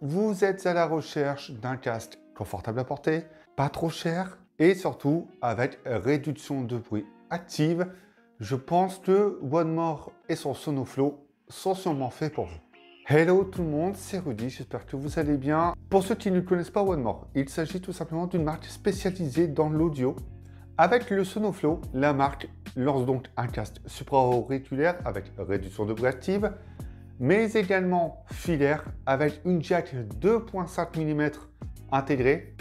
vous êtes à la recherche d'un casque confortable à porter, pas trop cher et surtout avec réduction de bruit active, je pense que One More et son Sonoflow sont sûrement faits pour vous. Hello tout le monde, c'est Rudy, j'espère que vous allez bien. Pour ceux qui ne connaissent pas One More, il s'agit tout simplement d'une marque spécialisée dans l'audio. Avec le Sonoflow, la marque lance donc un casque supra-auriculaire avec réduction de bruit active, mais également filaire avec une jack 2.5 mm intégrée.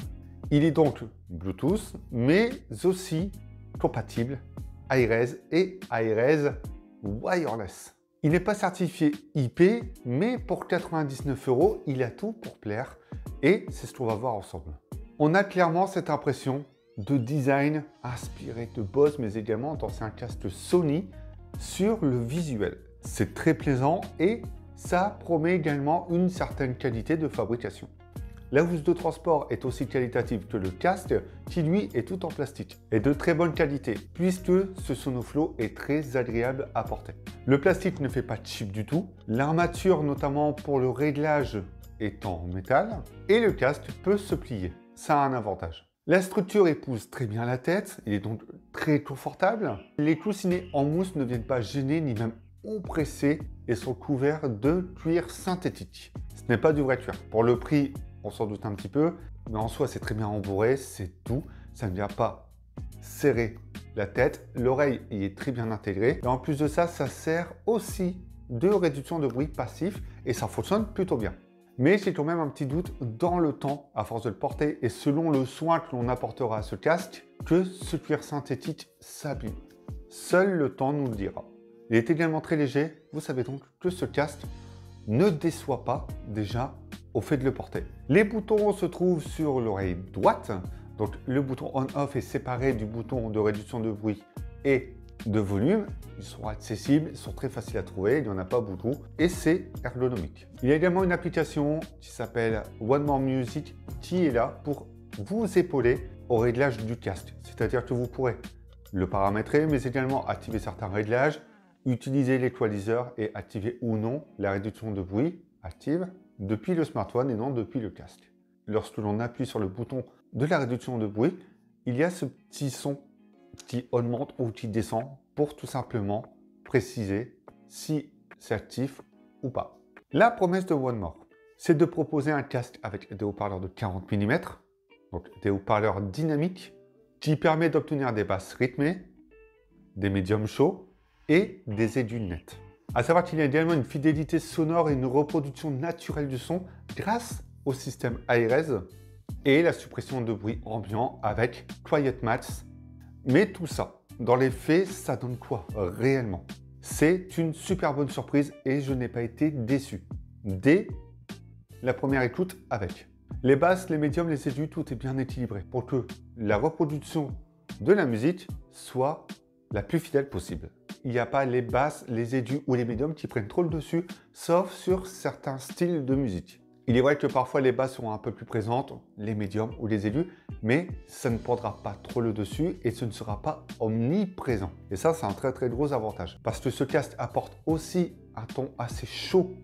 Il est donc Bluetooth, mais aussi compatible iRes et iRes Wireless. Il n'est pas certifié IP, mais pour 99 €, il a tout pour plaire et c'est ce qu'on va voir ensemble. On a clairement cette impression de design inspiré de Bose, mais également d'anciens casques Sony sur le visuel. C'est très plaisant et ça promet également une certaine qualité de fabrication. La housse de transport est aussi qualitative que le casque, qui lui est tout en plastique et de très bonne qualité, puisque ce Sonoflow est très agréable à porter. Le plastique ne fait pas cheap du tout, l'armature notamment pour le réglage est en métal, et le casque peut se plier. Ça a un avantage. La structure épouse très bien la tête, il est donc très confortable. Les coussinets en mousse ne viennent pas gêner ni même oppresser et sont couverts de cuir synthétique. Ce n'est pas du vrai cuir. Pour le prix, on s'en doute un petit peu, mais en soi c'est très bien rembourré, c'est tout. Ça ne vient pas serrer la tête, l'oreille y est très bien intégrée. Et en plus de ça, ça sert aussi de réduction de bruit passif et ça fonctionne plutôt bien. Mais j'ai quand même un petit doute dans le temps, à force de le porter, et selon le soin que l'on apportera à ce casque, que ce cuir synthétique s'abîme. Seul le temps nous le dira. Il est également très léger, vous savez donc que ce casque ne déçoit pas déjà au fait de le porter. Les boutons se trouvent sur l'oreille droite, donc le bouton on-off est séparé du bouton de réduction de bruit et de volume. Ils sont accessibles, ils sont très faciles à trouver, il n'y en a pas beaucoup et c'est ergonomique. Il y a également une application qui s'appelle One More Music qui est là pour vous épauler au réglage du casque. C'est-à-dire que vous pourrez le paramétrer, mais également activer certains réglages, utiliser l'équaliseur et activer ou non la réduction de bruit active depuis le smartphone et non depuis le casque. Lorsque l'on appuie sur le bouton de la réduction de bruit, il y a ce petit son qui augmente ou qui descend pour tout simplement préciser si c'est actif ou pas. La promesse de One More, c'est de proposer un casque avec des haut-parleurs de 40 mm, donc des haut-parleurs dynamiques, qui permet d'obtenir des basses rythmées, des médiums chauds et des aigus nets. À savoir qu'il y a également une fidélité sonore et une reproduction naturelle du son grâce au système iRes et la suppression de bruit ambiant avec Quiet Max. Mais tout ça, dans les faits, ça donne quoi réellement? C'est une super bonne surprise et je n'ai pas été déçu dès la première écoute avec. Les basses, les médiums, les aigus, tout est bien équilibré pour que la reproduction de la musique soit la plus fidèle possible. Il n'y a pas les basses, les aigus ou les médiums qui prennent trop le dessus, sauf sur certains styles de musique. Il est vrai que parfois les basses sont un peu plus présentes, les médiums ou les aigus, mais ça ne prendra pas trop le dessus et ce ne sera pas omniprésent. Et ça, c'est un très très gros avantage. Parce que ce casque apporte aussi un ton assez chaud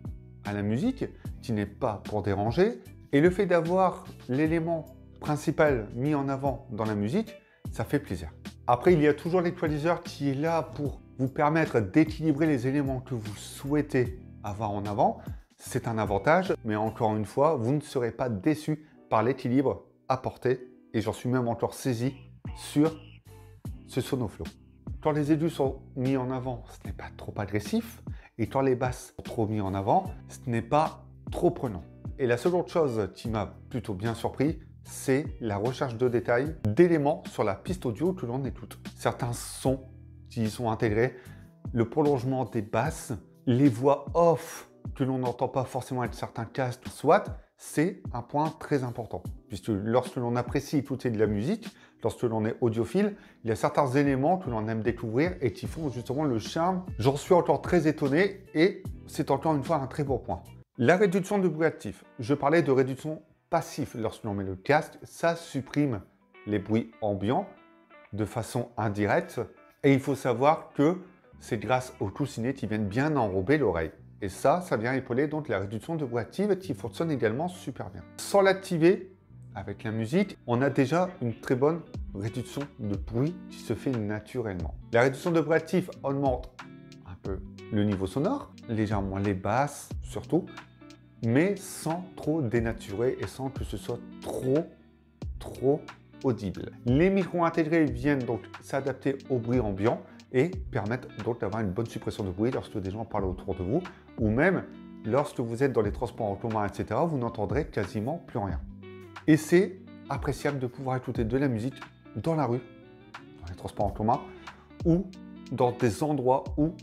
à la musique, qui n'est pas pour déranger. Et le fait d'avoir l'élément principal mis en avant dans la musique, ça fait plaisir. Après, il y a toujours l'équaliseur qui est là pour vous permettre d'équilibrer les éléments que vous souhaitez avoir en avant. C'est un avantage, mais encore une fois, vous ne serez pas déçu par l'équilibre apporté et j'en suis même encore saisi sur ce Sonoflow. Quand les aigus sont mis en avant, ce n'est pas trop agressif et quand les basses sont trop mis en avant, ce n'est pas trop prenant. Et la seconde chose qui m'a plutôt bien surpris, c'est la recherche de détails d'éléments sur la piste audio que l'on écoute. Certains sons qui y sont intégrés, le prolongement des basses, les voix off que l'on n'entend pas forcément avec certains casques, soit, c'est un point très important. Puisque lorsque l'on apprécie écouter de la musique, lorsque l'on est audiophile, il y a certains éléments que l'on aime découvrir et qui font justement le charme. J'en suis encore très étonné et c'est encore une fois un très bon point. La réduction de bruit actif. Je parlais de réduction passive. Lorsque l'on met le casque, ça supprime les bruits ambiants de façon indirecte. Et il faut savoir que c'est grâce aux coussinets qui viennent bien enrober l'oreille. Et ça vient épauler donc la réduction de bruit active qui fonctionne également super bien. Sans l'activer, avec la musique, on a déjà une très bonne réduction de bruit qui se fait naturellement. La réduction de bruit actif augmente un peu le niveau sonore, légèrement les basses surtout, mais sans trop dénaturer et sans que ce soit trop audible. Les micros intégrés viennent donc s'adapter au bruit ambiant et permettent donc d'avoir une bonne suppression de bruit lorsque des gens parlent autour de vous, ou même lorsque vous êtes dans les transports en commun, etc., vous n'entendrez quasiment plus rien. Et c'est appréciable de pouvoir écouter de la musique dans la rue, dans les transports en commun, ou dans des endroits où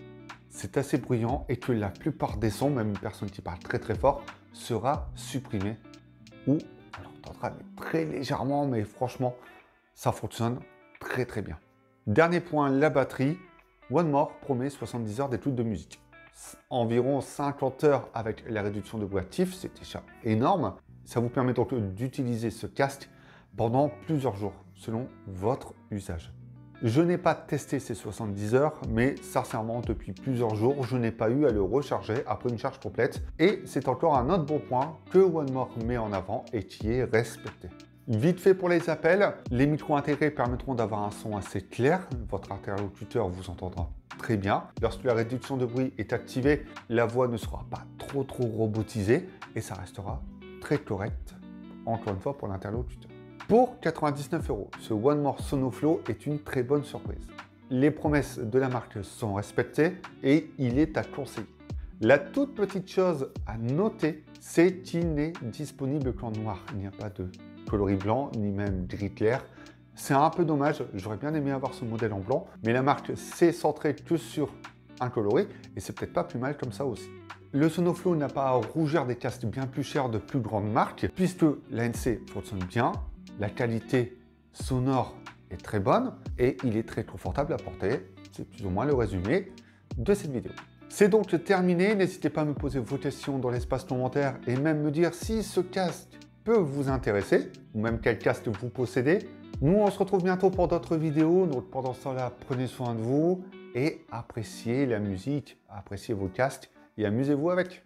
c'est assez bruyant et que la plupart des sons, même une personne qui parle très fort, sera supprimée, ou on l'entendra très légèrement, mais franchement, ça fonctionne très bien. Dernier point, la batterie. One More promet 70 heures d'écoute de musique. Environ 50 heures avec la réduction de bruit actif, c'est déjà énorme. Ça vous permet donc d'utiliser ce casque pendant plusieurs jours, selon votre usage. Je n'ai pas testé ces 70 heures, mais sincèrement, depuis plusieurs jours, je n'ai pas eu à le recharger après une charge complète. Et c'est encore un autre bon point que One More met en avant et qui est respecté. Vite fait pour les appels, les micros intégrés permettront d'avoir un son assez clair. Votre interlocuteur vous entendra très bien. Lorsque la réduction de bruit est activée, la voix ne sera pas trop robotisée et ça restera très correct, encore une fois, pour l'interlocuteur. Pour 99 €, ce One More Sonoflow est une très bonne surprise. Les promesses de la marque sont respectées et il est à conseiller. La toute petite chose à noter, c'est qu'il n'est disponible qu'en noir. Il n'y a pas de coloris blanc, ni même gris clair. C'est un peu dommage, j'aurais bien aimé avoir ce modèle en blanc, mais la marque s'est centrée que sur un coloris et c'est peut-être pas plus mal comme ça aussi. Le Sonoflow n'a pas à rougir des casques bien plus chers de plus grandes marques, puisque l'ANC fonctionne bien, la qualité sonore est très bonne et il est très confortable à porter. C'est plus ou moins le résumé de cette vidéo. C'est donc terminé, n'hésitez pas à me poser vos questions dans l'espace commentaire et même me dire si ce casque peut vous intéresser, ou même quel casque vous possédez. Nous, on se retrouve bientôt pour d'autres vidéos, donc pendant ce temps-là, prenez soin de vous et appréciez la musique, appréciez vos casques et amusez-vous avec.